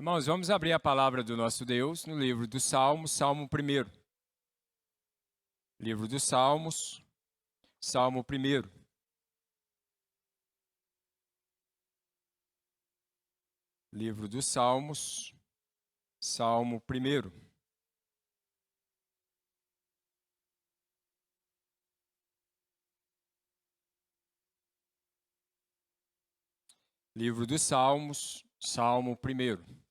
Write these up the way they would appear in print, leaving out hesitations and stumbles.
Irmãos, vamos abrir a palavra do nosso Deus no livro dos Salmos, Salmo 1. Livro dos Salmos, Salmo 1. Livro dos Salmos, Salmo 1. Livro dos Salmos, Salmo 1.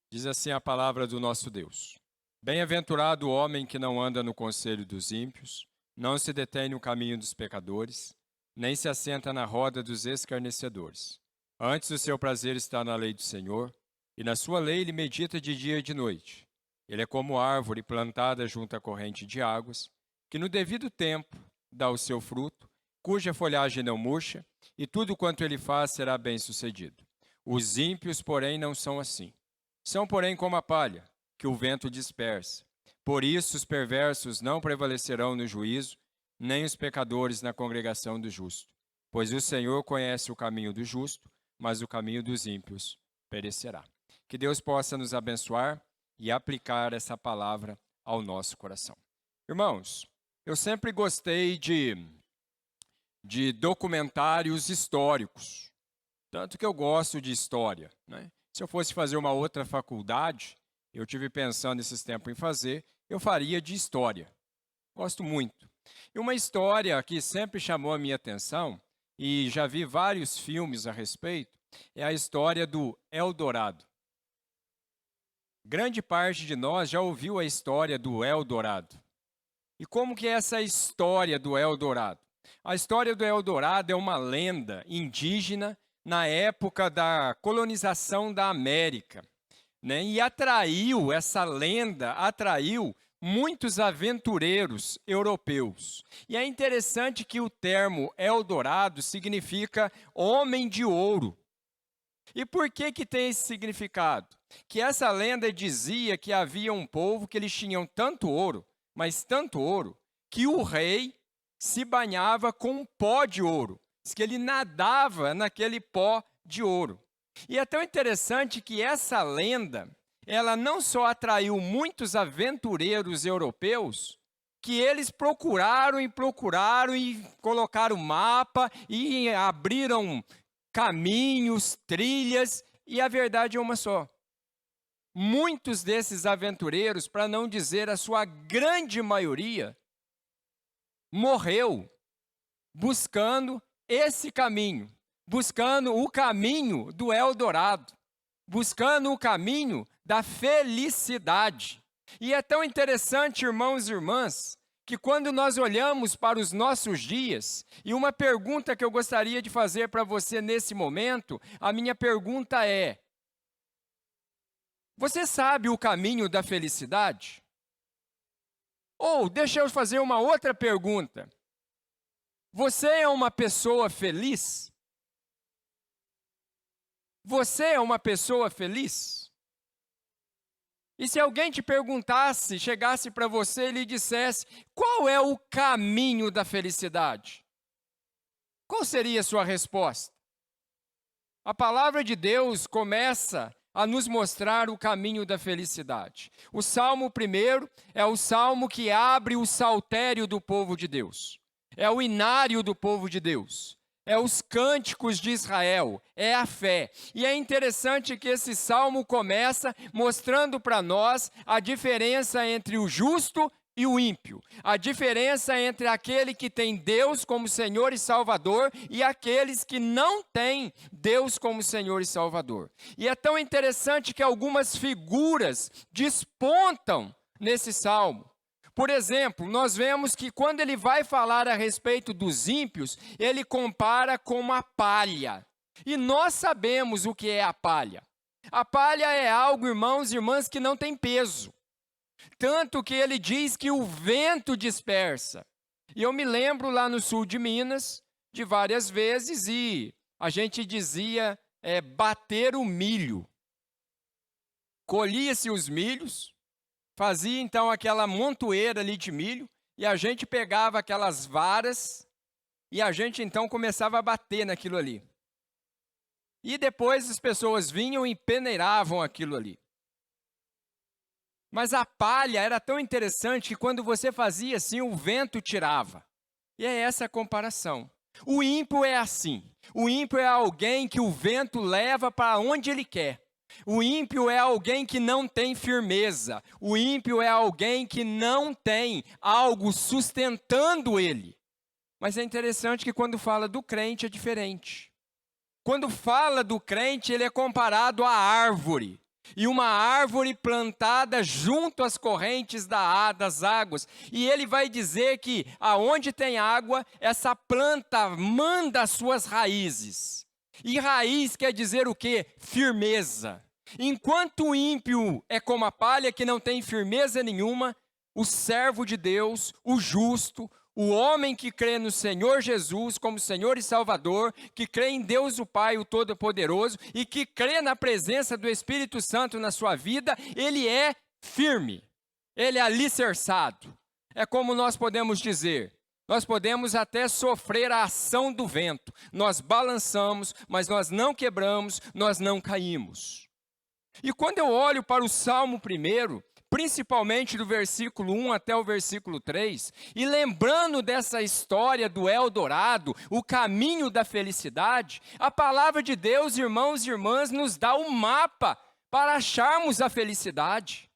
Diz assim a palavra do nosso Deus: Bem-aventurado o homem que não anda no conselho dos ímpios, não se detém no caminho dos pecadores, nem se assenta na roda dos escarnecedores. Antes o seu prazer está na lei do Senhor, e na sua lei ele medita de dia e de noite. Ele é como árvore plantada junto à corrente de águas, que no devido tempo dá o seu fruto, cuja folhagem não murcha, e tudo quanto ele faz será bem-sucedido. Os ímpios, porém, não são assim. São, porém, como a palha, que o vento dispersa. Por isso os perversos não prevalecerão no juízo, nem os pecadores na congregação do justo. Pois o Senhor conhece o caminho do justo, mas o caminho dos ímpios perecerá. Que Deus possa nos abençoar e aplicar essa palavra ao nosso coração. Irmãos, eu sempre gostei de documentários históricos, tanto que eu gosto de história, né? Se eu fosse fazer uma outra faculdade, eu tive pensando esses tempos em fazer, eu faria de história. Gosto muito. E uma história que sempre chamou a minha atenção, e já vi vários filmes a respeito, é a história do Eldorado. Grande parte de nós já ouviu a história do Eldorado. E como que é essa história do Eldorado? A história do Eldorado é uma lenda indígena na época da colonização da América, né? E essa lenda atraiu muitos aventureiros europeus. E é interessante que o termo Eldorado significa homem de ouro. E por que tem esse significado? Que essa lenda dizia que havia um povo que eles tinham tanto ouro, mas tanto ouro, que o rei se banhava com um pó de ouro. Diz que ele nadava naquele pó de ouro. E é tão interessante que essa lenda, ela não só atraiu muitos aventureiros europeus, que eles procuraram e colocaram mapa e abriram caminhos, trilhas, e a verdade é uma só. Muitos desses aventureiros, para não dizer a sua grande maioria, morreu buscando esse caminho, buscando o caminho do Eldorado, buscando o caminho da felicidade. E é tão interessante, irmãos e irmãs, que quando nós olhamos para os nossos dias, e uma pergunta que eu gostaria de fazer para você nesse momento, a minha pergunta é: você sabe o caminho da felicidade? Ou, deixa eu fazer uma outra pergunta. Você é uma pessoa feliz? Você é uma pessoa feliz? E se alguém te perguntasse, chegasse para você e lhe dissesse, qual é o caminho da felicidade? Qual seria a sua resposta? A palavra de Deus começa a nos mostrar o caminho da felicidade. O Salmo 1 é o salmo que abre o saltério do povo de Deus. É o inário do povo de Deus. É os cânticos de Israel. É a fé. E é interessante que esse salmo começa mostrando para nós a diferença entre o justo e o ímpio. A diferença entre aquele que tem Deus como Senhor e Salvador e aqueles que não têm Deus como Senhor e Salvador. E é tão interessante que algumas figuras despontam nesse salmo. Por exemplo, nós vemos que quando ele vai falar a respeito dos ímpios, ele compara com uma palha. E nós sabemos o que é a palha. A palha é algo, irmãos e irmãs, que não tem peso. Tanto que ele diz que o vento dispersa. E eu me lembro lá no sul de Minas, de várias vezes, e a gente dizia bater o milho. Colhia-se os milhos, fazia então aquela montoeira ali de milho, e a gente pegava aquelas varas, e a gente então começava a bater naquilo ali. E depois as pessoas vinham e peneiravam aquilo ali. Mas a palha era tão interessante que quando você fazia assim, o vento tirava. E é essa a comparação. O ímpio é assim. O ímpio é alguém que o vento leva para onde ele quer. O ímpio é alguém que não tem firmeza. O ímpio é alguém que não tem algo sustentando ele. Mas é interessante que quando fala do crente é diferente. Quando fala do crente, ele é comparado à árvore. E uma árvore plantada junto às correntes das águas. E ele vai dizer que aonde tem água, essa planta manda as suas raízes. E raiz quer dizer o quê? Firmeza. Enquanto o ímpio é como a palha que não tem firmeza nenhuma, o servo de Deus, o justo, o homem que crê no Senhor Jesus como Senhor e Salvador, que crê em Deus o Pai, o Todo-Poderoso, e que crê na presença do Espírito Santo na sua vida, ele é firme, ele é alicerçado. É como nós podemos dizer, nós podemos até sofrer a ação do vento, nós balançamos, mas nós não quebramos, nós não caímos. E quando eu olho para o Salmo 1, principalmente do versículo 1 até o versículo 3, e lembrando dessa história do Eldorado, o caminho da felicidade, a palavra de Deus, irmãos e irmãs, nos dá um mapa para acharmos a felicidade.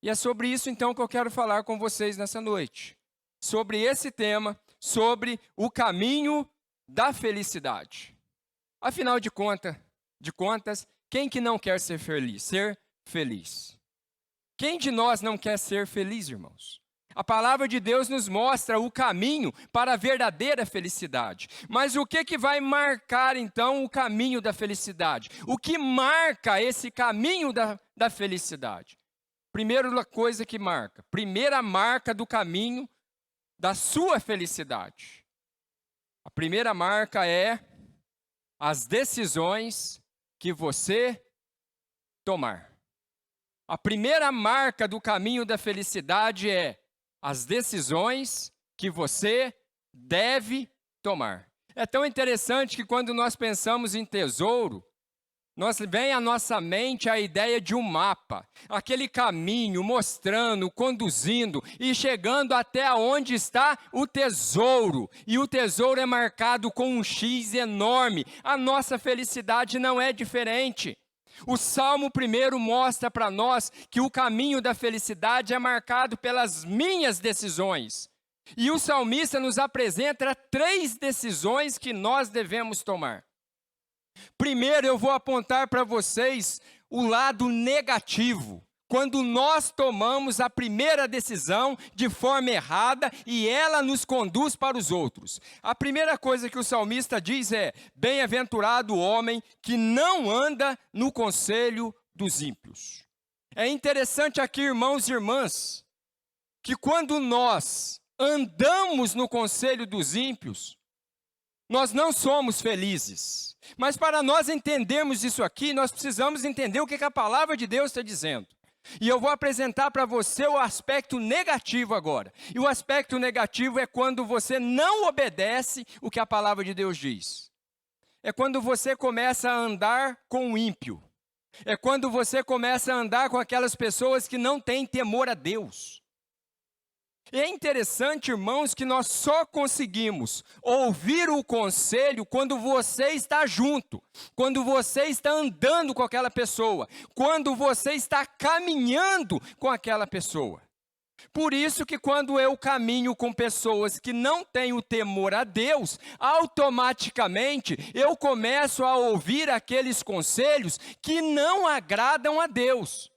E é sobre isso então que eu quero falar com vocês nessa noite. Sobre esse tema, sobre o caminho da felicidade. Afinal de contas, quem que não quer ser feliz? Ser feliz. Quem de nós não quer ser feliz, irmãos? A palavra de Deus nos mostra o caminho para a verdadeira felicidade. Mas o que vai marcar, então, o caminho da felicidade? O que marca esse caminho da felicidade? Primeira coisa que marca, primeira marca do caminho da sua felicidade. A primeira marca é as decisões que você tomar. A primeira marca do caminho da felicidade é as decisões que você deve tomar. É tão interessante que quando nós pensamos em tesouro, vem à nossa mente a ideia de um mapa, aquele caminho mostrando, conduzindo e chegando até onde está o tesouro. E o tesouro é marcado com um X enorme. A nossa felicidade não é diferente. O Salmo 1 mostra para nós que o caminho da felicidade é marcado pelas minhas decisões. E o salmista nos apresenta 3 decisões que nós devemos tomar. Primeiro, eu vou apontar para vocês o lado negativo. Quando nós tomamos a primeira decisão de forma errada e ela nos conduz para os outros. A primeira coisa que o salmista diz é: bem-aventurado o homem que não anda no conselho dos ímpios. É interessante aqui, irmãos e irmãs, que quando nós andamos no conselho dos ímpios, nós não somos felizes. Mas para nós entendermos isso aqui, nós precisamos entender o que a palavra de Deus está dizendo. E eu vou apresentar para você o aspecto negativo agora. E o aspecto negativo é quando você não obedece o que a palavra de Deus diz. É quando você começa a andar com o ímpio. É quando você começa a andar com aquelas pessoas que não têm temor a Deus. E é interessante, irmãos, que nós só conseguimos ouvir o conselho quando você está junto, quando você está andando com aquela pessoa, quando você está caminhando com aquela pessoa. Por isso que quando eu caminho com pessoas que não têm o temor a Deus, automaticamente eu começo a ouvir aqueles conselhos que não agradam a Deus.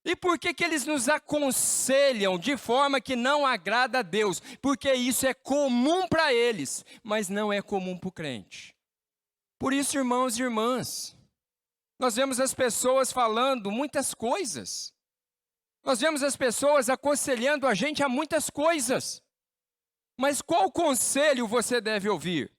E por que eles nos aconselham de forma que não agrada a Deus? Porque isso é comum para eles, mas não é comum para o crente. Por isso, irmãos e irmãs, nós vemos as pessoas falando muitas coisas. Nós vemos as pessoas aconselhando a gente a muitas coisas. Mas qual conselho você deve ouvir?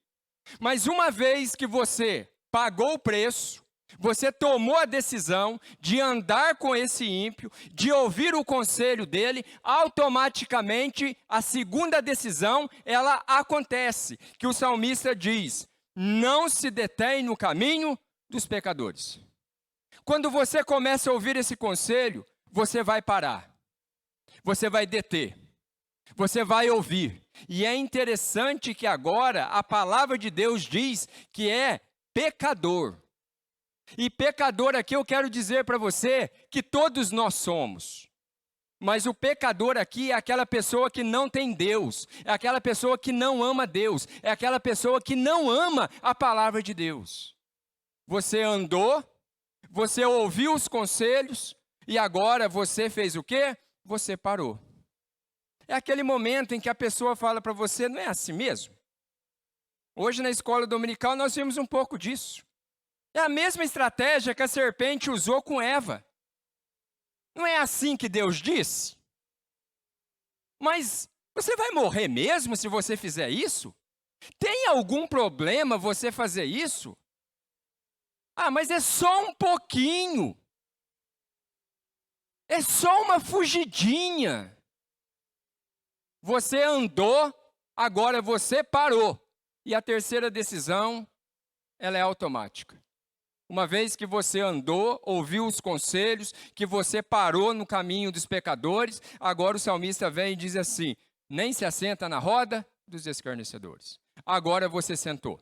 Mas uma vez que você pagou o preço, você tomou a decisão de andar com esse ímpio, de ouvir o conselho dele, automaticamente a segunda decisão, ela acontece, que o salmista diz: não se detém no caminho dos pecadores. Quando você começa a ouvir esse conselho, você vai parar, você vai deter, você vai ouvir. E é interessante que agora a palavra de Deus diz que é pecador. E pecador aqui eu quero dizer para você que todos nós somos. Mas o pecador aqui é aquela pessoa que não tem Deus, é aquela pessoa que não ama Deus, é aquela pessoa que não ama a palavra de Deus. Você andou, você ouviu os conselhos e agora você fez o quê? Você parou. É aquele momento em que a pessoa fala para você, não é assim mesmo? Hoje na escola dominical nós vimos um pouco disso. É a mesma estratégia que a serpente usou com Eva. Não é assim que Deus disse? Mas você vai morrer mesmo se você fizer isso? Tem algum problema você fazer isso? Ah, mas é só um pouquinho. É só uma fugidinha. Você andou, agora você parou. E a terceira decisão, ela é automática. Uma vez que você andou, ouviu os conselhos, que você parou no caminho dos pecadores, agora o salmista vem e diz assim, nem se assenta na roda dos escarnecedores. Agora você sentou.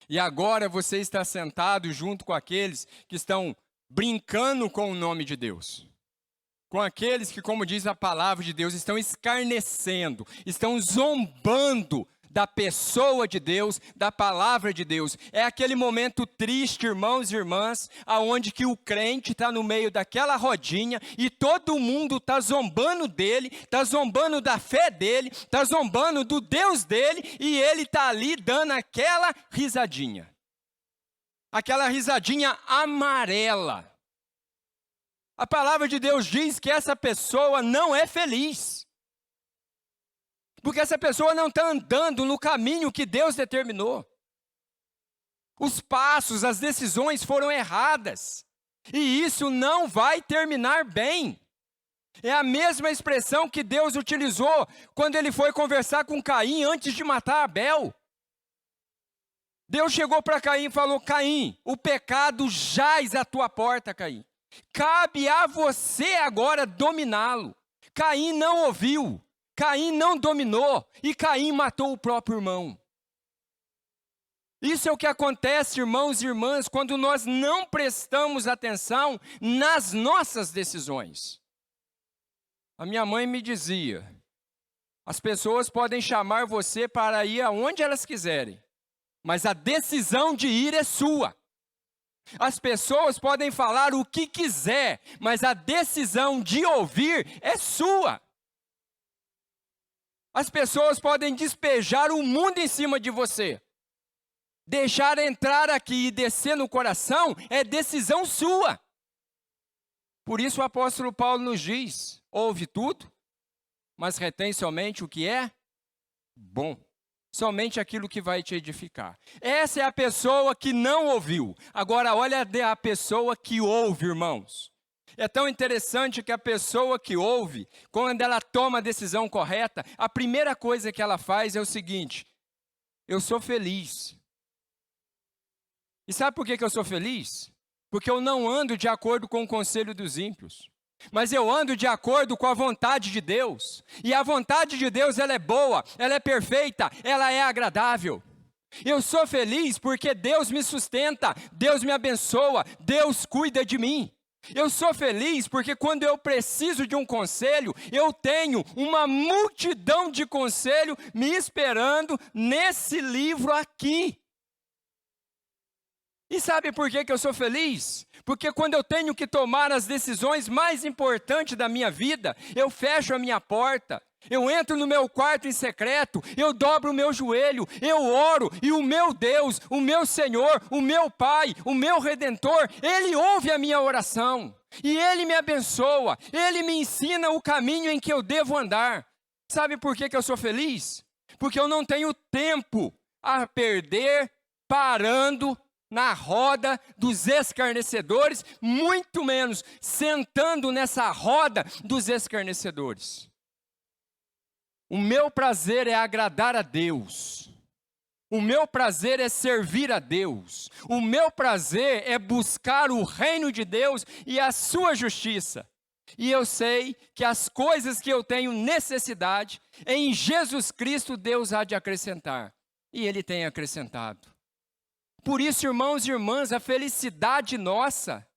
E agora você está sentado junto com aqueles que estão brincando com o nome de Deus. Com aqueles que, como diz a palavra de Deus, estão escarnecendo, estão zombando da pessoa de Deus, da palavra de Deus. É aquele momento triste, irmãos e irmãs, aonde que o crente está no meio daquela rodinha e todo mundo está zombando dele, está zombando da fé dele, está zombando do Deus dele e ele está ali dando aquela risadinha. Aquela risadinha amarela. A palavra de Deus diz que essa pessoa não é feliz. Porque essa pessoa não está andando no caminho que Deus determinou. Os passos, as decisões foram erradas. E isso não vai terminar bem. É a mesma expressão que Deus utilizou quando ele foi conversar com Caim antes de matar Abel. Deus chegou para Caim e falou, Caim, o pecado jaz à tua porta, Caim. Cabe a você agora dominá-lo. Caim não ouviu. Caim não dominou e Caim matou o próprio irmão. Isso é o que acontece, irmãos e irmãs, quando nós não prestamos atenção nas nossas decisões. A minha mãe me dizia, as pessoas podem chamar você para ir aonde elas quiserem, mas a decisão de ir é sua. As pessoas podem falar o que quiser, mas a decisão de ouvir é sua. As pessoas podem despejar o mundo em cima de você. Deixar entrar aqui e descer no coração é decisão sua. Por isso o apóstolo Paulo nos diz, ouve tudo, mas retém somente o que é bom. Somente aquilo que vai te edificar. Essa é a pessoa que não ouviu. Agora olha a pessoa que ouve, irmãos. É tão interessante que a pessoa que ouve, quando ela toma a decisão correta, a primeira coisa que ela faz é o seguinte, eu sou feliz. E sabe por que eu sou feliz? Porque eu não ando de acordo com o conselho dos ímpios, mas eu ando de acordo com a vontade de Deus. E a vontade de Deus, ela é boa, ela é perfeita, ela é agradável. Eu sou feliz porque Deus me sustenta, Deus me abençoa, Deus cuida de mim. Eu sou feliz porque quando eu preciso de um conselho, eu tenho uma multidão de conselho me esperando nesse livro aqui. E sabe por que eu sou feliz? Porque quando eu tenho que tomar as decisões mais importantes da minha vida, eu fecho a minha porta, eu entro no meu quarto em secreto, eu dobro o meu joelho, eu oro e o meu Deus, o meu Senhor, o meu Pai, o meu Redentor, Ele ouve a minha oração e Ele me abençoa, Ele me ensina o caminho em que eu devo andar. Sabe por que eu sou feliz? Porque eu não tenho tempo a perder parando na roda dos escarnecedores, muito menos sentando nessa roda dos escarnecedores. O meu prazer é agradar a Deus. O meu prazer é servir a Deus. O meu prazer é buscar o reino de Deus e a sua justiça. E eu sei que as coisas que eu tenho necessidade, em Jesus Cristo Deus há de acrescentar. E Ele tem acrescentado. Por isso, irmãos e irmãs, a felicidade nossa,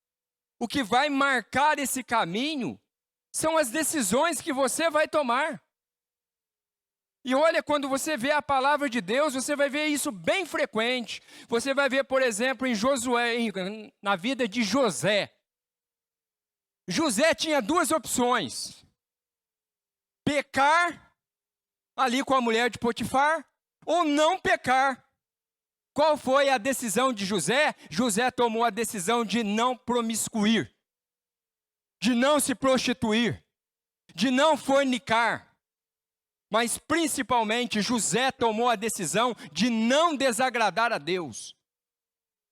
o que vai marcar esse caminho, são as decisões que você vai tomar. E olha, quando você vê a palavra de Deus, você vai ver isso bem frequente. Você vai ver, por exemplo, em Josué, na vida de José. José tinha duas opções: pecar ali com a mulher de Potifar, ou não pecar. Qual foi a decisão de José? José tomou a decisão de não promiscuir, de não se prostituir, de não fornicar. Mas principalmente José tomou a decisão de não desagradar a Deus.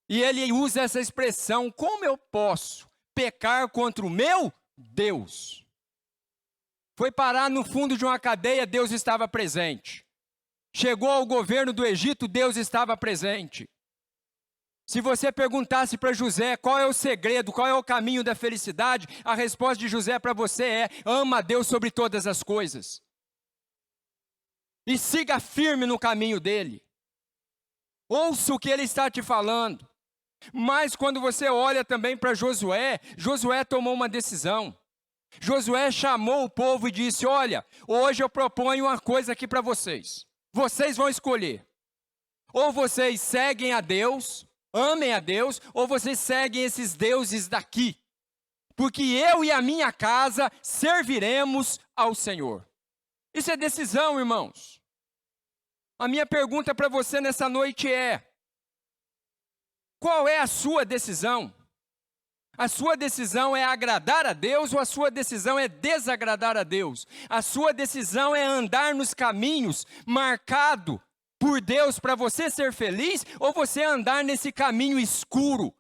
E ele usa essa expressão: como eu posso pecar contra o meu Deus? Foi parar no fundo de uma cadeia, Deus estava presente. Chegou ao governo do Egito, Deus estava presente. Se você perguntasse para José qual é o segredo, qual é o caminho da felicidade, a resposta de José para você é: ama a Deus sobre todas as coisas. E siga firme no caminho dele. Ouça o que ele está te falando. Mas quando você olha também para Josué, Josué tomou uma decisão. Josué chamou o povo e disse: olha, hoje eu proponho uma coisa aqui para vocês. Vocês vão escolher. Ou vocês seguem a Deus, amem a Deus, ou vocês seguem esses deuses daqui. Porque eu e a minha casa serviremos ao Senhor. Isso é decisão, irmãos. A minha pergunta para você nessa noite é: qual é a sua decisão? A sua decisão é agradar a Deus ou a sua decisão é desagradar a Deus? A sua decisão é andar nos caminhos marcado por Deus para você ser feliz ou você andar nesse caminho escuro?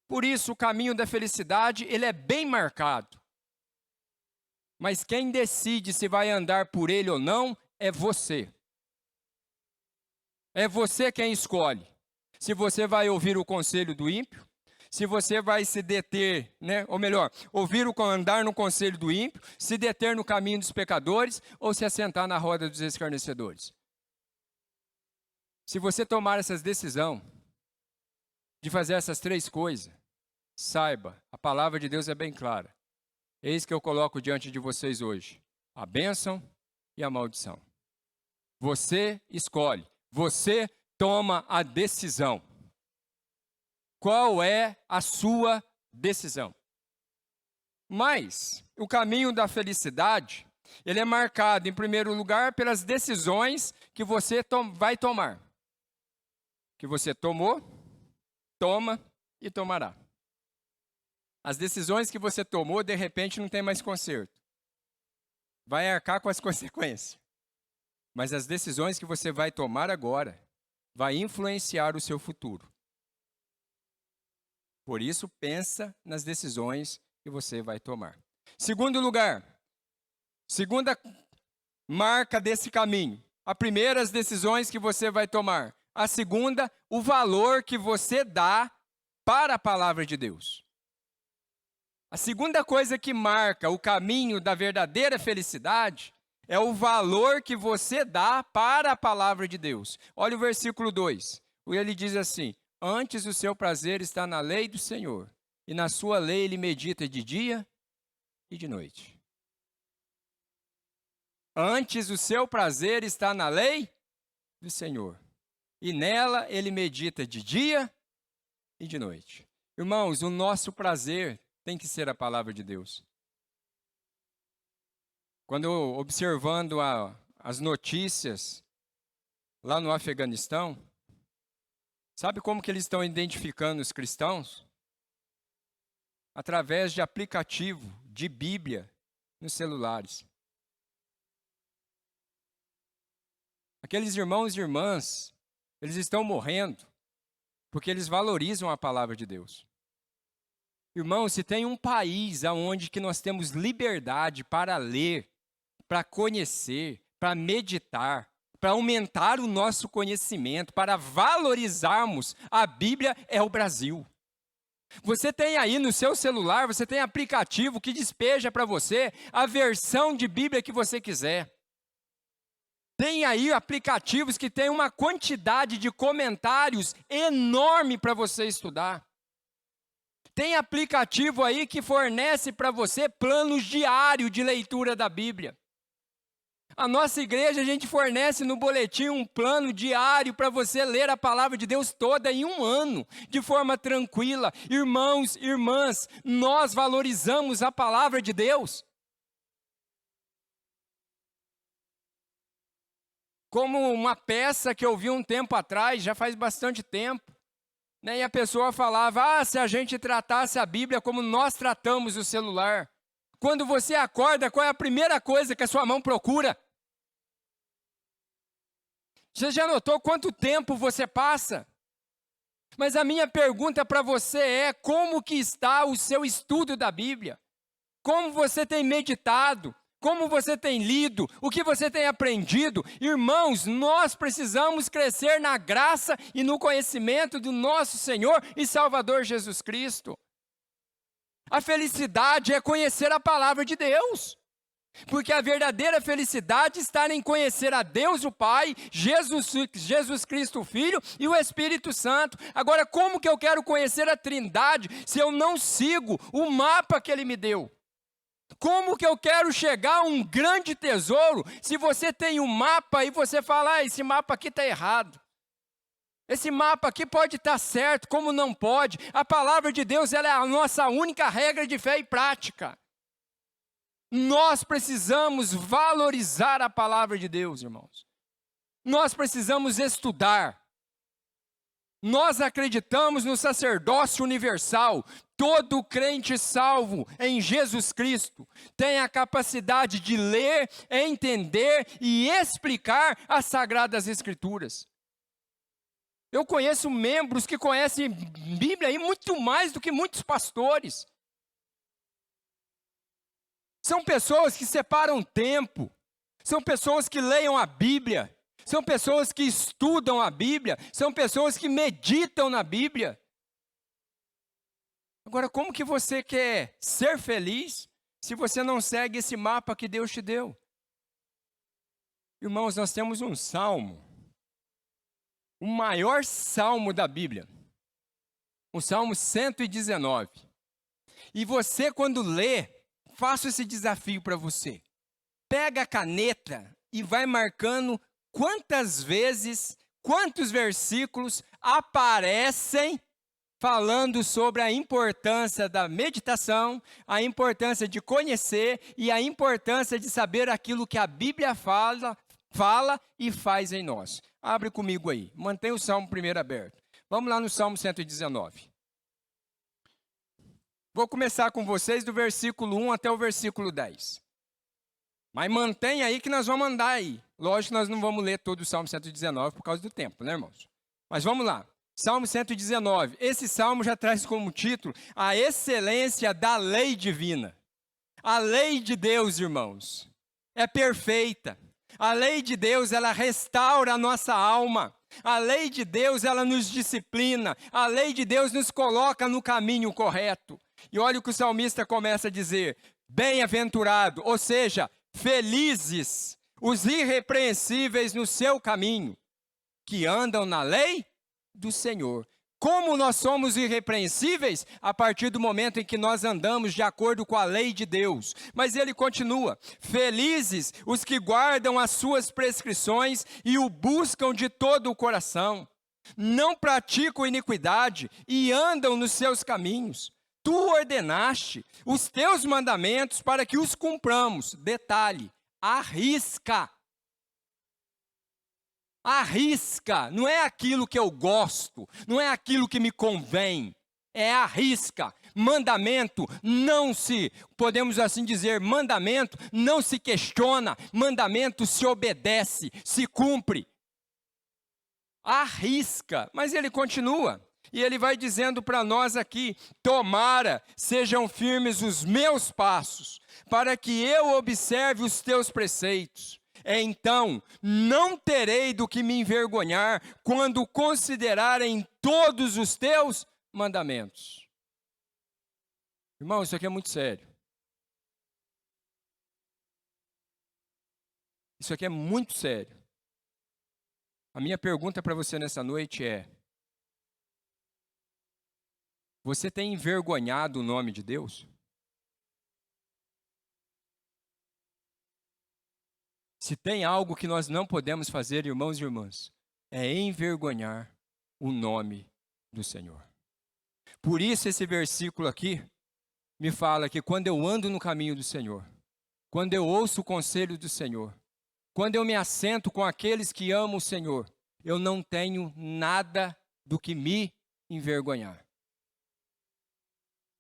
Por isso, o caminho da felicidade, ele é bem marcado. Mas quem decide se vai andar por ele ou não é você. É você quem escolhe. Se você vai ouvir o conselho do ímpio, se você vai se deter, ou melhor, andar no conselho do ímpio, se deter no caminho dos pecadores ou se assentar na roda dos escarnecedores. Se você tomar essa decisão de fazer essas três coisas, saiba, a palavra de Deus é bem clara. Eis que eu coloco diante de vocês hoje a bênção e a maldição. Você escolhe, você toma a decisão. Qual é a sua decisão? Mas o caminho da felicidade, ele é marcado, em primeiro lugar, pelas decisões que você vai tomar. Que você tomou, toma e tomará. As decisões que você tomou, de repente, não tem mais conserto. Vai arcar com as consequências. Mas as decisões que você vai tomar agora, vai influenciar o seu futuro. Por isso, pensa nas decisões que você vai tomar. Segundo lugar, segunda marca desse caminho. A primeira, as decisões que você vai tomar. A segunda, o valor que você dá para a palavra de Deus. A segunda coisa que marca o caminho da verdadeira felicidade é o valor que você dá para a palavra de Deus. Olha o versículo 2. Ele diz assim: antes o seu prazer está na lei do Senhor, e na sua lei ele medita de dia e de noite. Antes o seu prazer está na lei do Senhor, e nela ele medita de dia e de noite. Irmãos, o nosso prazer tem que ser a palavra de Deus. Quando eu, observando as notícias lá no Afeganistão, sabe como que eles estão identificando os cristãos? Através de aplicativo de Bíblia nos celulares. Aqueles irmãos e irmãs, eles estão morrendo porque eles valorizam a palavra de Deus. Irmãos, se tem um país onde que nós temos liberdade para ler, para conhecer, para meditar, para aumentar o nosso conhecimento, para valorizarmos a Bíblia, é o Brasil. Você tem aí no seu celular, você tem aplicativo que despeja para você a versão de Bíblia que você quiser. Tem aí aplicativos que tem uma quantidade de comentários enorme para você estudar. Tem aplicativo aí que fornece para você planos diários de leitura da Bíblia. A nossa igreja, a gente fornece no boletim um plano diário para você ler a palavra de Deus toda em um ano, de forma tranquila. Irmãos, irmãs, nós valorizamos a palavra de Deus. Como uma peça que eu vi um tempo atrás, já faz bastante tempo, né? E a pessoa falava, se a gente tratasse a Bíblia como nós tratamos o celular. Quando você acorda, qual é a primeira coisa que a sua mão procura? Você já notou quanto tempo você passa? Mas a minha pergunta para você é, como que está o seu estudo da Bíblia? Como você tem meditado? Como você tem lido? O que você tem aprendido? Irmãos, nós precisamos crescer na graça e no conhecimento do nosso Senhor e Salvador Jesus Cristo. A felicidade é conhecer a palavra de Deus. Porque a verdadeira felicidade está em conhecer a Deus o Pai, Jesus Cristo o Filho e o Espírito Santo. Agora, como que eu quero conhecer a Trindade se eu não sigo o mapa que Ele me deu? Como que eu quero chegar a um grande tesouro se você tem um mapa e você fala, esse mapa aqui está errado. Esse mapa aqui pode estar certo, como não pode. A palavra de Deus, ela é a nossa única regra de fé e prática. Nós precisamos valorizar a palavra de Deus, irmãos. Nós precisamos estudar. Nós acreditamos no sacerdócio universal. Todo crente salvo em Jesus Cristo tem a capacidade de ler, entender e explicar as Sagradas Escrituras. Eu conheço membros que conhecem Bíblia e muito mais do que muitos pastores. São pessoas que separam tempo, são pessoas que leiam a Bíblia, são pessoas que estudam a Bíblia, são pessoas que meditam na Bíblia. Agora, como que você quer ser feliz se você não segue esse mapa que Deus te deu? Irmãos, nós temos um salmo, o maior salmo da Bíblia, o Salmo 119. E você, quando lê, faço esse desafio para você. Pega a caneta e vai marcando quantas vezes, quantos versículos aparecem falando sobre a importância da meditação, a importância de conhecer e a importância de saber aquilo que a Bíblia fala e faz em nós. Abre comigo aí, mantém o Salmo primeiro aberto. Vamos lá no Salmo 119. Vou começar com vocês do versículo 1 até o versículo 10. Mas mantém aí que nós vamos andar aí. Lógico que nós não vamos ler todo o Salmo 119 por causa do tempo, né, irmãos? Mas vamos lá. Salmo 119. Esse salmo já traz como título a excelência da lei divina. A lei de Deus, irmãos, é perfeita. A lei de Deus, ela restaura a nossa alma. A lei de Deus, ela nos disciplina. A lei de Deus nos coloca no caminho correto. E olha o que o salmista começa a dizer: bem-aventurado, ou seja, felizes os irrepreensíveis no seu caminho, que andam na lei do Senhor. Como nós somos irrepreensíveis? A partir do momento em que nós andamos de acordo com a lei de Deus. Mas ele continua: felizes os que guardam as suas prescrições e o buscam de todo o coração. Não praticam iniquidade e andam nos seus caminhos. Tu ordenaste os teus mandamentos para que os cumpramos. Detalhe: arrisca. Arrisca, não é aquilo que eu gosto, não é aquilo que me convém, é arrisca. Mandamento não se, podemos assim dizer, mandamento não se questiona, mandamento se obedece, se cumpre. Arrisca, mas ele continua, e ele vai dizendo para nós aqui: tomara sejam firmes os meus passos, para que eu observe os teus preceitos. Então não terei do que me envergonhar quando considerarem todos os teus mandamentos. Irmão, isso aqui é muito sério. Isso aqui é muito sério. A minha pergunta para você nessa noite é: você tem envergonhado o nome de Deus? Se tem algo que nós não podemos fazer, irmãos e irmãs, é envergonhar o nome do Senhor. Por isso esse versículo aqui me fala que quando eu ando no caminho do Senhor, quando eu ouço o conselho do Senhor, quando eu me assento com aqueles que amam o Senhor, eu não tenho nada do que me envergonhar.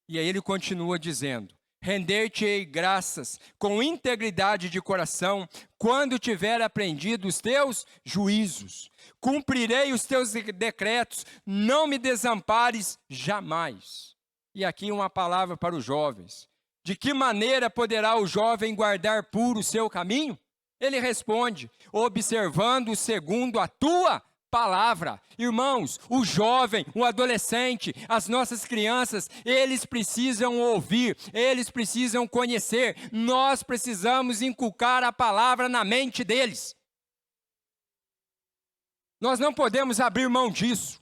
E aí ele continua dizendo: render-te-ei graças com integridade de coração, quando tiver aprendido os teus juízos. Cumprirei os teus decretos, não me desampares jamais. E aqui uma palavra para os jovens. De que maneira poderá o jovem guardar puro o seu caminho? Ele responde: observando segundo a tua palavra. Irmãos, o jovem, o adolescente, as nossas crianças, eles precisam ouvir, eles precisam conhecer. Nós precisamos inculcar a palavra na mente deles. Nós não podemos abrir mão disso.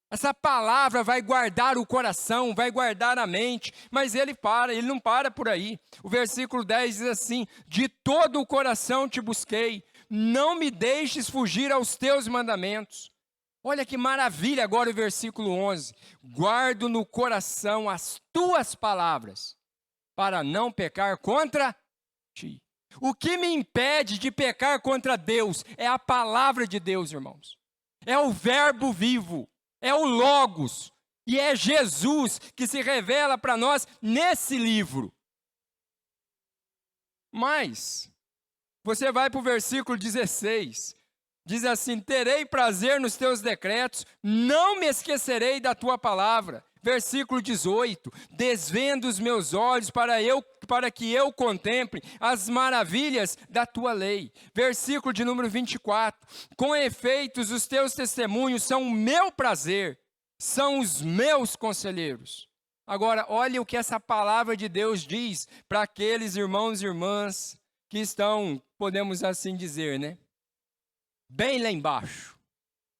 Essa palavra vai guardar o coração, vai guardar a mente, mas ele não para por aí. O versículo 10 diz assim: de todo o coração te busquei, não me deixes fugir aos teus mandamentos. Olha que maravilha agora o versículo 11. Guardo no coração as tuas palavras, para não pecar contra ti. O que me impede de pecar contra Deus é a palavra de Deus, irmãos. É o verbo vivo, é o Logos, e é Jesus que se revela para nós nesse livro. Mas você vai para o versículo 16, diz assim: terei prazer nos teus decretos, não me esquecerei da tua palavra. Versículo 18, desvendo os meus olhos para que eu contemple as maravilhas da tua lei. Versículo de número 24, com efeitos os teus testemunhos são o meu prazer, são os meus conselheiros. Agora, olha o que essa palavra de Deus diz para aqueles irmãos e irmãs que estão, podemos assim dizer, né? Bem lá embaixo.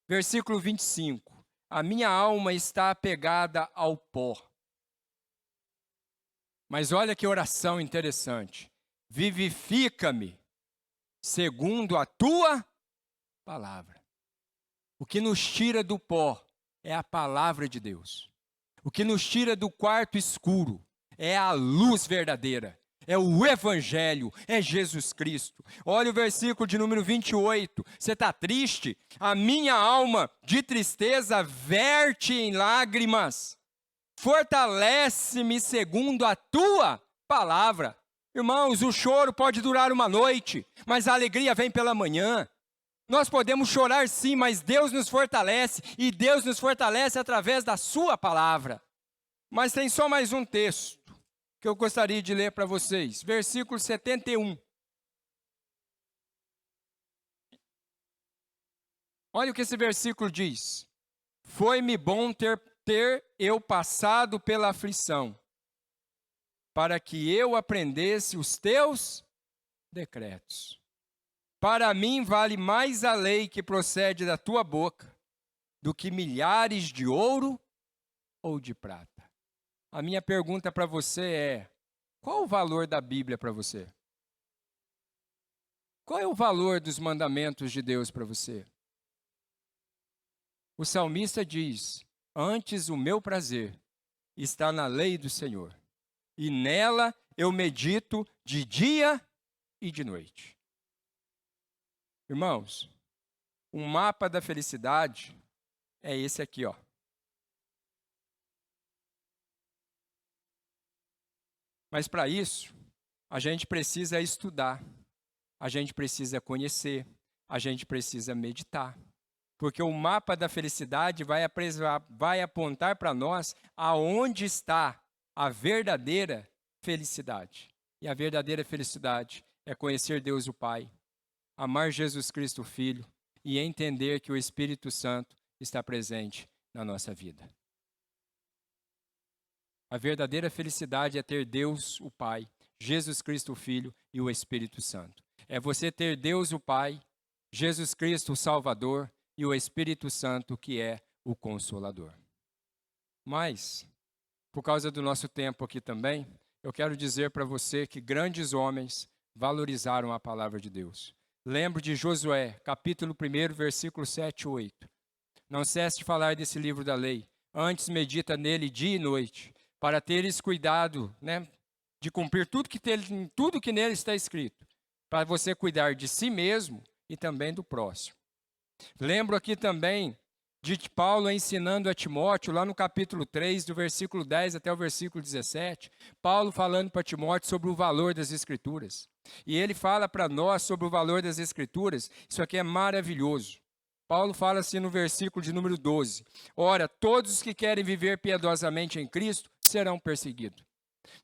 Versículo 25. A minha alma está apegada ao pó. Mas olha que oração interessante. Vivifica-me segundo a tua palavra. O que nos tira do pó é a palavra de Deus. O que nos tira do quarto escuro é a luz verdadeira. É o Evangelho, é Jesus Cristo. Olha o versículo de número 28. Você está triste? A minha alma de tristeza verte em lágrimas. Fortalece-me segundo a tua palavra. Irmãos, o choro pode durar uma noite, mas a alegria vem pela manhã. Nós podemos chorar sim, mas Deus nos fortalece, e Deus nos fortalece através da sua palavra. Mas tem só mais um texto que eu gostaria de ler para vocês. Versículo 71. Olha o que esse versículo diz. Foi-me bom ter eu passado pela aflição, para que eu aprendesse os teus decretos. Para mim vale mais a lei que procede da tua boca, do que milhares de ouro ou de prata. A minha pergunta para você é: qual o valor da Bíblia para você? Qual é o valor dos mandamentos de Deus para você? O salmista diz: antes o meu prazer está na lei do Senhor, e nela eu medito de dia e de noite. Irmãos, o mapa da felicidade é esse aqui, ó. Mas para isso, a gente precisa estudar, a gente precisa conhecer, a gente precisa meditar. Porque o mapa da felicidade vai apontar para nós aonde está a verdadeira felicidade. E a verdadeira felicidade é conhecer Deus o Pai, amar Jesus Cristo Filho e entender que o Espírito Santo está presente na nossa vida. A verdadeira felicidade é ter Deus o Pai, Jesus Cristo Filho e o Espírito Santo. É você ter Deus o Pai, Jesus Cristo o Salvador e o Espírito Santo que é o Consolador. Mas, por causa do nosso tempo aqui também, eu quero dizer para você que grandes homens valorizaram a palavra de Deus. Lembro de Josué, capítulo 1, versículo 7 e 8. Não cesse de falar desse livro da lei, antes medita nele dia e noite, para teres cuidado, de cumprir tudo que nele está escrito, para você cuidar de si mesmo e também do próximo. Lembro aqui também de Paulo ensinando a Timóteo, lá no capítulo 3, do versículo 10 até o versículo 17, Paulo falando para Timóteo sobre o valor das Escrituras. E ele fala para nós sobre o valor das Escrituras, isso aqui é maravilhoso. Paulo fala assim no versículo de número 12, ora, todos os que querem viver piedosamente em Cristo serão perseguidos.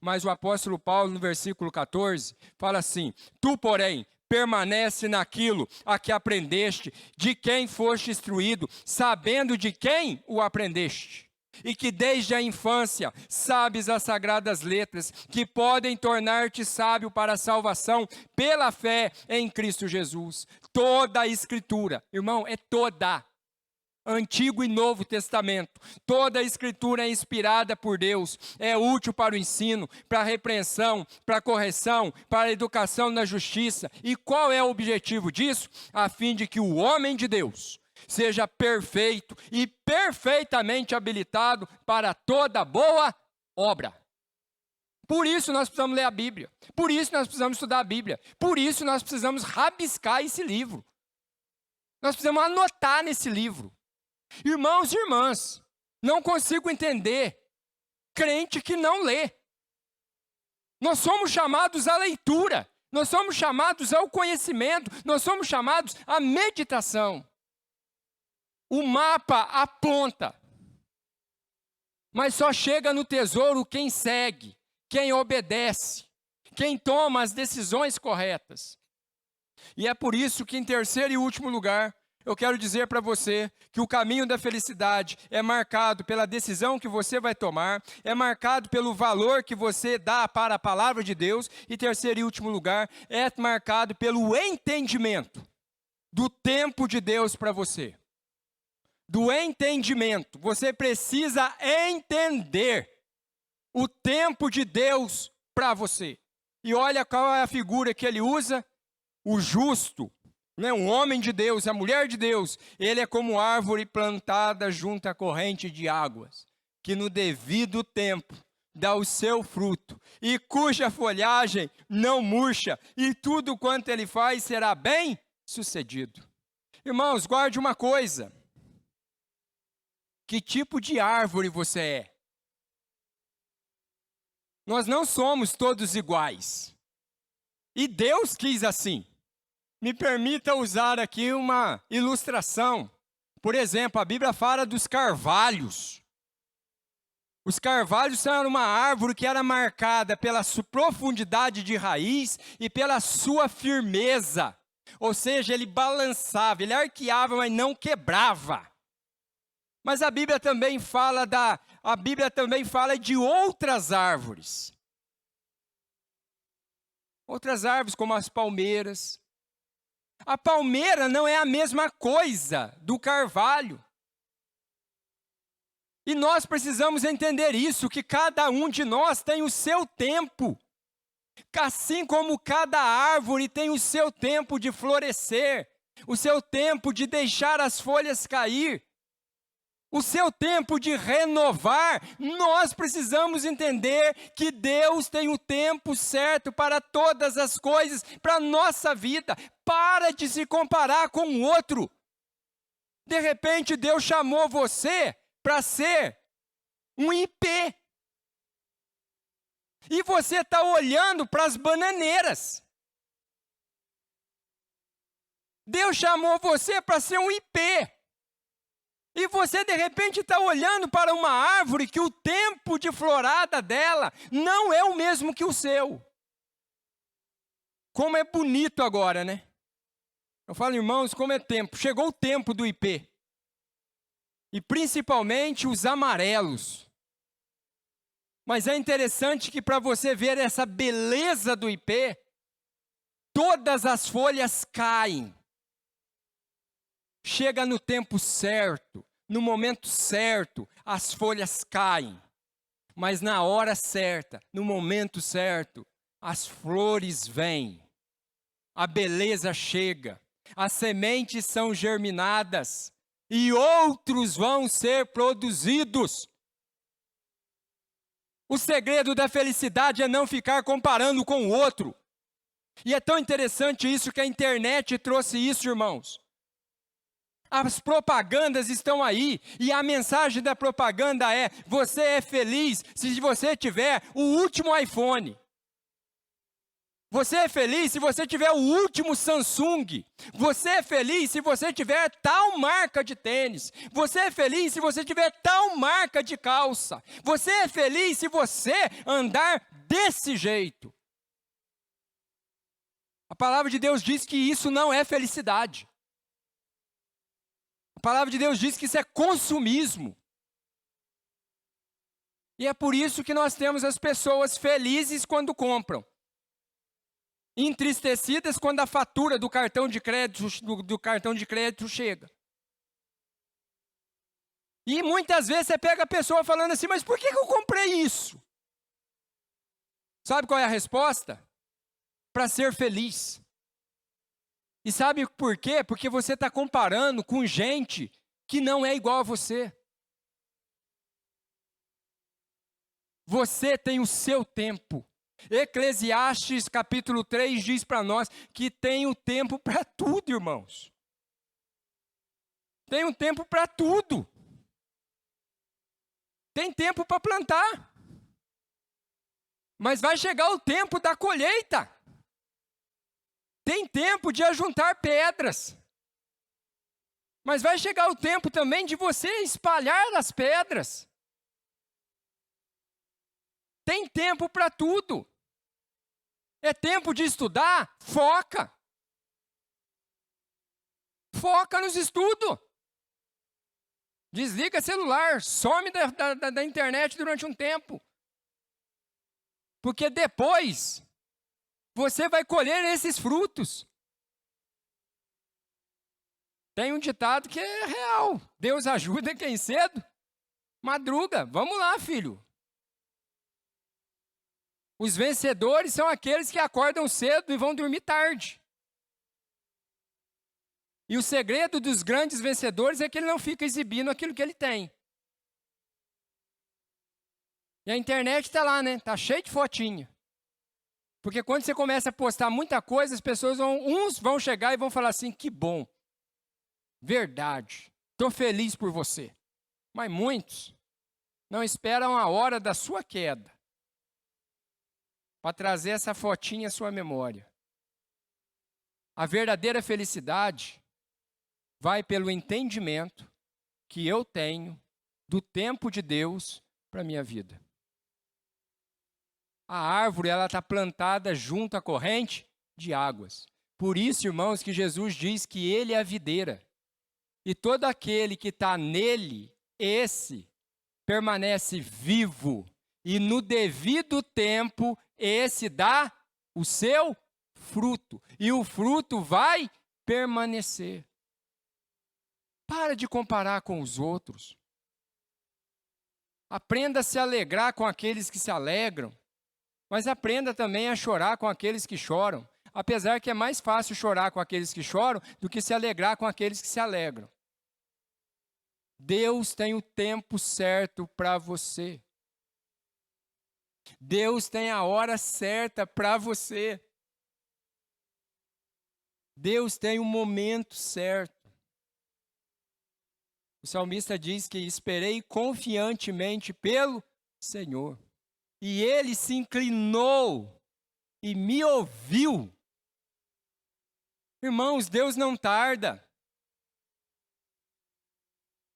Mas o apóstolo Paulo, no versículo 14, fala assim, tu, porém, permanece naquilo a que aprendeste, de quem foste instruído, sabendo de quem o aprendeste. E que desde a infância sabes as sagradas letras, que podem tornar-te sábio para a salvação pela fé em Cristo Jesus. Toda a Escritura, irmão, é toda. Antigo e Novo Testamento, toda a Escritura é inspirada por Deus, é útil para o ensino, para a repreensão, para a correção, para a educação na justiça. E qual é o objetivo disso? A fim de que o homem de Deus seja perfeito e perfeitamente habilitado para toda boa obra. Por isso nós precisamos ler a Bíblia, por isso nós precisamos estudar a Bíblia, por isso nós precisamos rabiscar esse livro. Nós precisamos anotar nesse livro. Irmãos e irmãs, não consigo entender crente que não lê. Nós somos chamados à leitura, nós somos chamados ao conhecimento, nós somos chamados à meditação. O mapa aponta, mas só chega no tesouro quem segue, quem obedece, quem toma as decisões corretas. E é por isso que, em terceiro e último lugar, eu quero dizer para você que o caminho da felicidade é marcado pela decisão que você vai tomar, é marcado pelo valor que você dá para a palavra de Deus, e terceiro e último lugar, é marcado pelo entendimento do tempo de Deus para você. Do entendimento, você precisa entender o tempo de Deus para você. E olha qual é a figura que ele usa, o justo. Um homem de Deus, a mulher de Deus, ele é como árvore plantada junto à corrente de águas, que no devido tempo dá o seu fruto, e cuja folhagem não murcha, e tudo quanto ele faz será bem sucedido. Irmãos, guarde uma coisa, que tipo de árvore você é? Nós não somos todos iguais, e Deus quis assim. Me permita usar aqui uma ilustração. Por exemplo, a Bíblia fala dos carvalhos. Os carvalhos eram uma árvore que era marcada pela sua profundidade de raiz e pela sua firmeza. Ou seja, ele balançava, ele arqueava, mas não quebrava. Mas a Bíblia também fala de outras árvores. Outras árvores como as palmeiras. A palmeira não é a mesma coisa do carvalho. E nós precisamos entender isso, que cada um de nós tem o seu tempo. Assim como cada árvore tem o seu tempo de florescer, o seu tempo de deixar as folhas cair, o seu tempo de renovar, nós precisamos entender que Deus tem o tempo certo para todas as coisas, para a nossa vida. Para de se comparar com o outro. De repente, Deus chamou você para ser um IP. E você está olhando para as bananeiras. Deus chamou você para ser um IP. E você, de repente, está olhando para uma árvore que o tempo de florada dela não é o mesmo que o seu. Como é bonito agora, né? Eu falo, irmãos, como é tempo. Chegou o tempo do IP. E principalmente os amarelos. Mas é interessante que para você ver essa beleza do IP, todas as folhas caem. Chega no tempo certo, no momento certo, as folhas caem. Mas na hora certa, no momento certo, as flores vêm. A beleza chega. As sementes são germinadas. E outros vão ser produzidos. O segredo da felicidade é não ficar comparando com o outro. E é tão interessante isso que a internet trouxe isso, irmãos. As propagandas estão aí, e a mensagem da propaganda é: você é feliz se você tiver o último iPhone. Você é feliz se você tiver o último Samsung. Você é feliz se você tiver tal marca de tênis. Você é feliz se você tiver tal marca de calça. Você é feliz se você andar desse jeito. A palavra de Deus diz que isso não é felicidade. A palavra de Deus diz que isso é consumismo. E é por isso que nós temos as pessoas felizes quando compram. Entristecidas quando a fatura do cartão de crédito chega. E muitas vezes você pega a pessoa falando assim, mas por que eu comprei isso? Sabe qual é a resposta? Para ser feliz. E sabe por quê? Porque você está comparando com gente que não é igual a você. Você tem o seu tempo. Eclesiastes capítulo 3 diz para nós que tem o tempo para tudo, irmãos. Tem um tempo para tudo. Tem tempo para plantar. Mas vai chegar o tempo da colheita. Tem tempo de ajuntar pedras. Mas vai chegar o tempo também de você espalhar as pedras. Tem tempo para tudo. É tempo de estudar? Foca. Foca nos estudos. Desliga celular, some da internet durante um tempo. Porque depois, você vai colher esses frutos. Tem um ditado que é real. Deus ajuda quem cedo madruga. Vamos lá, filho. Os vencedores são aqueles que acordam cedo e vão dormir tarde. E o segredo dos grandes vencedores é que ele não fica exibindo aquilo que ele tem. E a internet está lá, né? Está cheio de fotinha. Porque quando você começa a postar muita coisa, as pessoas uns vão chegar e vão falar assim, que bom. Verdade. Estou feliz por você. Mas muitos não esperam a hora da sua queda para trazer essa fotinha à sua memória. A verdadeira felicidade vai pelo entendimento que eu tenho do tempo de Deus para a minha vida. A árvore, ela está plantada junto à corrente de águas. Por isso, irmãos, que Jesus diz que Ele é a videira. E todo aquele que está nele, esse permanece vivo. E no devido tempo, esse dá o seu fruto. E o fruto vai permanecer. Para de comparar com os outros. Aprenda a se alegrar com aqueles que se alegram. Mas aprenda também a chorar com aqueles que choram. Apesar que é mais fácil chorar com aqueles que choram do que se alegrar com aqueles que se alegram. Deus tem o tempo certo para você. Deus tem a hora certa para você. Deus tem o momento certo. O salmista diz que esperei confiantemente pelo Senhor. E Ele se inclinou e me ouviu. Irmãos, Deus não tarda.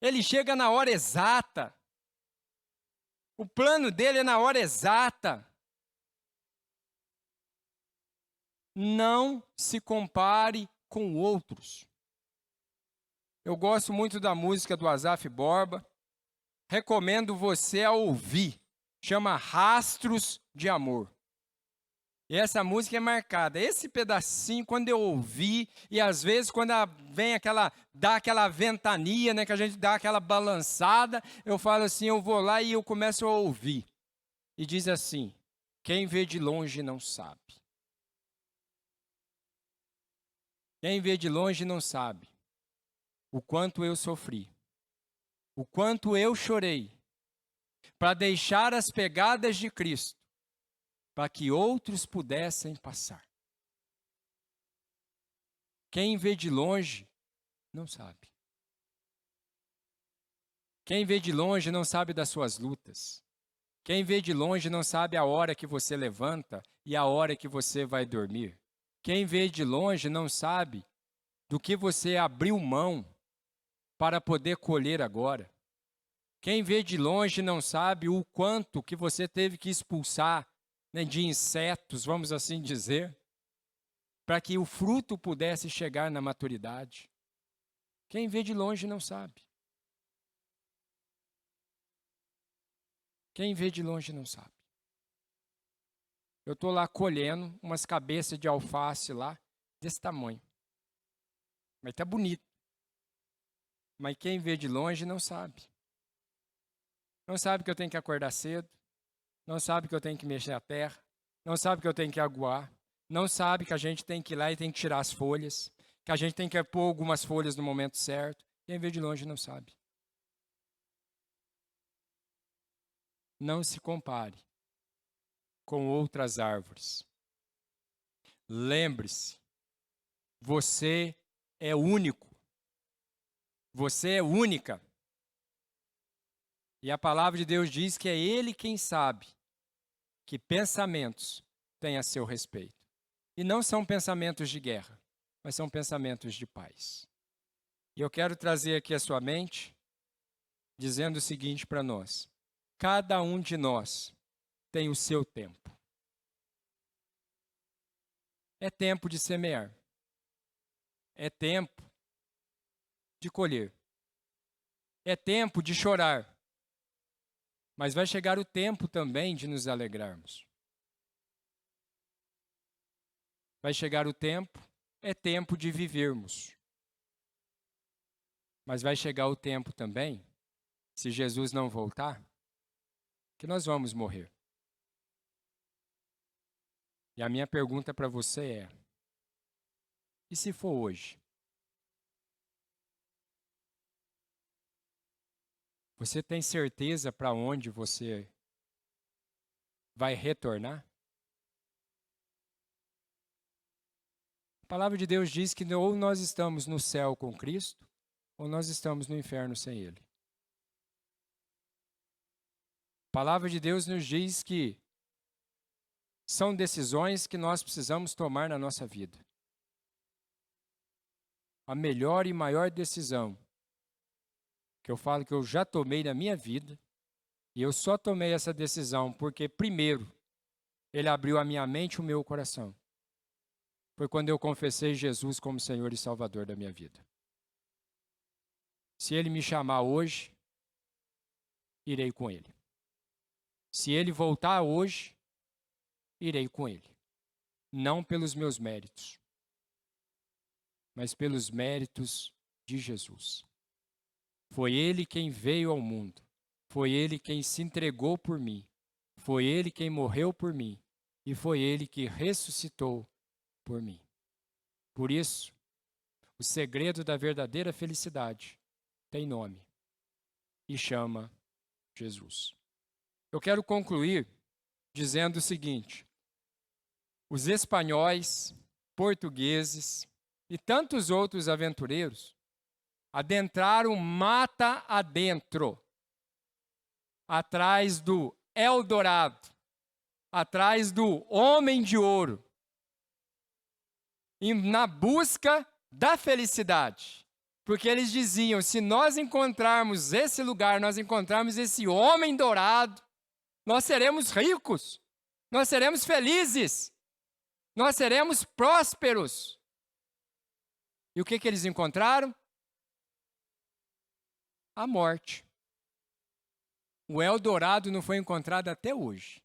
Ele chega na hora exata. O plano dele é na hora exata. Não se compare com outros. Eu gosto muito da música do Asaf Borba. Recomendo você a ouvir. Chama Rastros de Amor. E essa música é marcada. Esse pedacinho, quando eu ouvi, e às vezes quando vem dá aquela ventania, né, que a gente dá aquela balançada, eu falo assim, eu vou lá e eu começo a ouvir. E diz assim, quem vê de longe não sabe. Quem vê de longe não sabe o quanto eu sofri, o quanto eu chorei, para deixar as pegadas de Cristo, para que outros pudessem passar. Quem vê de longe não sabe. Quem vê de longe não sabe das suas lutas. Quem vê de longe não sabe a hora que você levanta e a hora que você vai dormir. Quem vê de longe não sabe do que você abriu mão para poder colher agora. Quem vê de longe não sabe o quanto que você teve que expulsar, né, de insetos, vamos assim dizer, para que o fruto pudesse chegar na maturidade. Quem vê de longe não sabe. Quem vê de longe não sabe. Eu estou lá colhendo umas cabeças de alface lá, desse tamanho. Mas está bonito. Mas quem vê de longe não sabe. Não sabe que eu tenho que acordar cedo. Não sabe que eu tenho que mexer a terra. Não sabe que eu tenho que aguar. Não sabe que a gente tem que ir lá e tem que tirar as folhas. Que a gente tem que pôr algumas folhas no momento certo. Quem vê de longe não sabe. Não se compare com outras árvores. Lembre-se, você é único. Você é única. E a palavra de Deus diz que é Ele quem sabe que pensamentos tem a seu respeito. E não são pensamentos de guerra, mas são pensamentos de paz. E eu quero trazer aqui a sua mente, dizendo o seguinte para nós. Cada um de nós tem o seu tempo. É tempo de semear. É tempo de colher. É tempo de chorar. Mas vai chegar o tempo também de nos alegrarmos. Vai chegar o tempo, é tempo de vivermos. Mas vai chegar o tempo também, se Jesus não voltar, que nós vamos morrer. E a minha pergunta para você é: e se for hoje? Você tem certeza para onde você vai retornar? A palavra de Deus diz que ou nós estamos no céu com Cristo, ou nós estamos no inferno sem Ele. A palavra de Deus nos diz que são decisões que nós precisamos tomar na nossa vida. A melhor e maior decisão que eu falo que eu já tomei na minha vida, e eu só tomei essa decisão porque, primeiro, Ele abriu a minha mente e o meu coração. Foi quando eu confessei Jesus como Senhor e Salvador da minha vida. Se Ele me chamar hoje, irei com Ele. Se Ele voltar hoje, irei com Ele. Não pelos meus méritos, mas pelos méritos de Jesus. Foi Ele quem veio ao mundo. Foi Ele quem se entregou por mim. Foi Ele quem morreu por mim. E foi Ele que ressuscitou por mim. Por isso, o segredo da verdadeira felicidade tem nome e chama Jesus. Eu quero concluir dizendo o seguinte: os espanhóis, portugueses e tantos outros aventureiros adentraram mata adentro, atrás do Eldorado, atrás do homem de ouro, e na busca da felicidade. Porque eles diziam, se nós encontrarmos esse lugar, nós encontrarmos esse homem dourado, nós seremos ricos, nós seremos felizes. Nós seremos prósperos. E o que eles encontraram? A morte. O Eldorado não foi encontrado até hoje.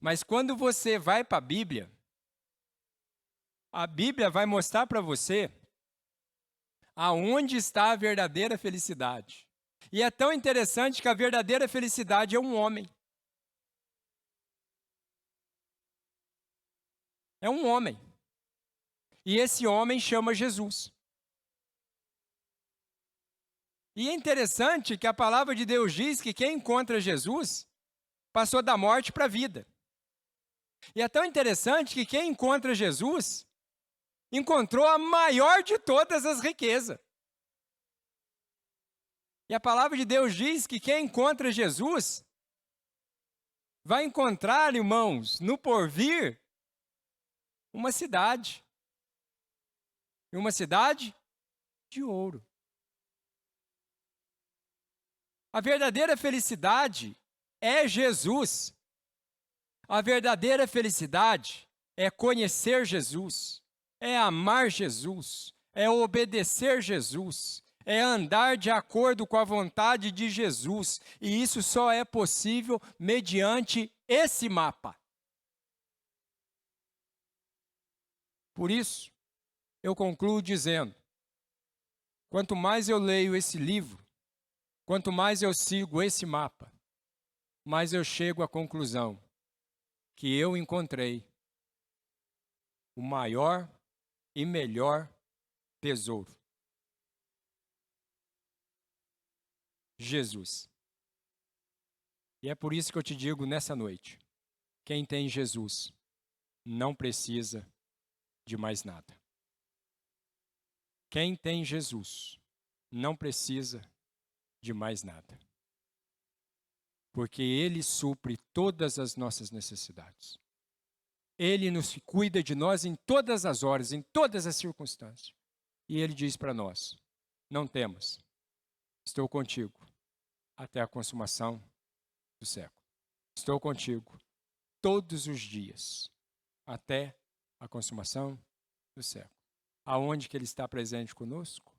Mas quando você vai para a Bíblia vai mostrar para você aonde está a verdadeira felicidade. E é tão interessante que a verdadeira felicidade é um homem. É um homem. E esse homem chama Jesus. E é interessante que a palavra de Deus diz que quem encontra Jesus passou da morte para a vida. E é tão interessante que quem encontra Jesus encontrou a maior de todas as riquezas. E a palavra de Deus diz que quem encontra Jesus vai encontrar, irmãos, no porvir, uma cidade. E uma cidade de ouro. A verdadeira felicidade é Jesus. A verdadeira felicidade é conhecer Jesus, é amar Jesus, é obedecer Jesus, é andar de acordo com a vontade de Jesus. E isso só é possível mediante esse mapa. Por isso, eu concluo dizendo: quanto mais eu leio esse livro, quanto mais eu sigo esse mapa, mais eu chego à conclusão que eu encontrei o maior e melhor tesouro. Jesus. E é por isso que eu te digo nessa noite: quem tem Jesus não precisa de mais nada. Quem tem Jesus não precisa de mais nada. Porque Ele supre todas as nossas necessidades. Ele nos cuida de nós em todas as horas, em todas as circunstâncias. E Ele diz para nós: não temas, estou contigo até a consumação do século. Estou contigo todos os dias, até a consumação do século. Aonde que Ele está presente conosco?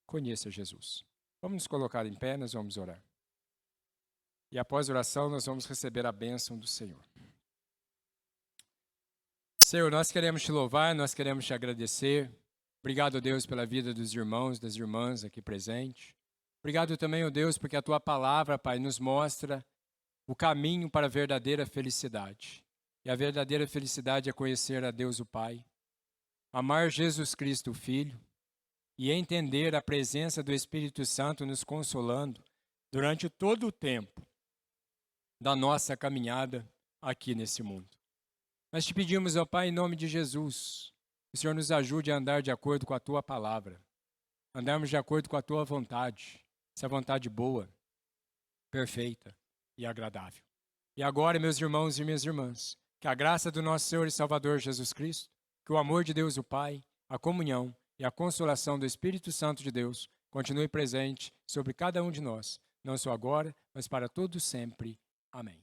Conheça Jesus. Vamos nos colocar em pé, nós vamos orar. E após a oração, nós vamos receber a bênção do Senhor. Senhor, nós queremos te louvar, nós queremos te agradecer. Obrigado, Deus, pela vida dos irmãos, das irmãs aqui presentes. Obrigado também, ó Deus, porque a tua palavra, Pai, nos mostra o caminho para a verdadeira felicidade. E a verdadeira felicidade é conhecer a Deus o Pai, amar Jesus Cristo, o Filho, e entender a presença do Espírito Santo nos consolando durante todo o tempo da nossa caminhada aqui nesse mundo. Nós te pedimos, ó Pai, em nome de Jesus, que o Senhor nos ajude a andar de acordo com a tua palavra, andarmos de acordo com a tua vontade, essa vontade boa, perfeita e agradável. E agora, meus irmãos e minhas irmãs, que a graça do nosso Senhor e Salvador Jesus Cristo, que o amor de Deus o Pai, a comunhão e a consolação do Espírito Santo de Deus continue presente sobre cada um de nós, não só agora, mas para todos sempre. Amém.